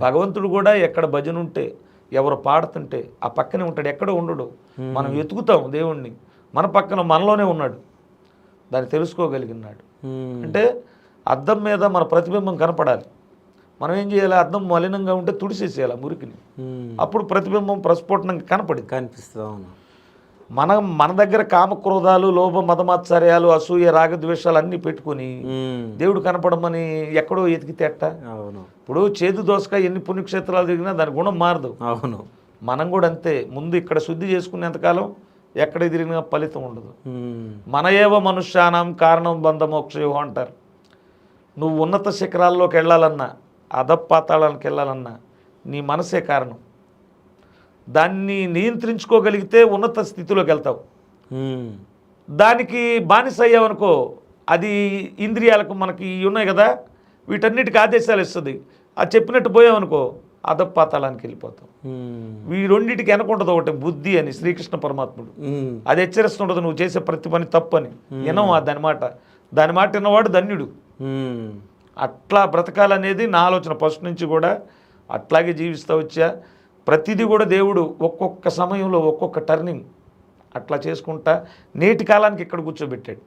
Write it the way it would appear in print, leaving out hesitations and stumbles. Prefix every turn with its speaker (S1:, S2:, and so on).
S1: భగవంతుడు కూడా ఎక్కడ భజన ఉంటే ఎవరు పాడుతుంటే ఆ పక్కనే ఉంటాడు, ఎక్కడో ఉండడు. మనం వెతుకుతాం దేవుణ్ణి, మన పక్కన మనలోనే ఉన్నాడు, దాన్ని తెలుసుకోగలిగినాడు. అంటే అద్దం మీద మన ప్రతిబింబం కనపడాలి. మనం ఏం చేయాలి, అద్దం మలినంగా ఉంటే తుడిసేసేయాలి మురికిని, అప్పుడు ప్రతిబింబం ప్రస్ఫుటంగా కనిపిస్తుంది. మన దగ్గర కామక్రోధాలు, లోభ, మదమాత్సర్యాలు, అసూయ, రాగద్వేషాలు అన్నీ పెట్టుకుని దేవుడు కనపడమని ఎక్కడో ఎతికితేట. ఇప్పుడు చేదు దోసకాయ ఎన్ని పుణ్యక్షేత్రాలు తిరిగినా దాని గుణం మారదు. మనం కూడా అంతే, ముందు ఇక్కడ శుద్ధి చేసుకునేంతకాలం ఎక్కడ తిరిగినా ఫలితం ఉండదు. మన ఏవ మనుష్యానం కారణం బంధమోక్షయో అంటారు. నువ్వు ఉన్నత శిఖరాల్లోకి వెళ్ళాలన్నా, అధపాతాళానికి వెళ్ళాలన్నా నీ మనసే కారణం. దాన్ని నియంత్రించుకోగలిగితే ఉన్నత స్థితిలోకి వెళ్తావు. దానికి బానిస అయ్యావనుకో, అది ఇంద్రియాలకు మనకి ఉన్నాయి కదా, వీటన్నిటికీ ఆదేశాలు ఇస్తుంది. అది చెప్పినట్టు పోయావనుకో అధపాతాళానికి వెళ్ళిపోతాం. ఈ రెండింటికి వెనకుంటుంది ఒకటి బుద్ధి అని శ్రీకృష్ణ పరమాత్ముడు అది హెచ్చరిస్తుండదు, నువ్వు చేసే ప్రతి పని తప్పని. వినవా దాని మాట విన్నవాడు ధన్యుడు. అట్లా బ్రతకాలనేది నా ఆలోచన ఫస్ట్ నుంచి కూడా. అట్లాగే జీవిస్తూ వచ్చా. ప్రతిదీ కూడా దేవుడు ఒక్కొక్క సమయంలో ఒక్కొక్క టర్నింగ్ అట్లా చేసుకుంటా నేటి కాలానికి ఇక్కడ కూర్చోబెట్టాడు.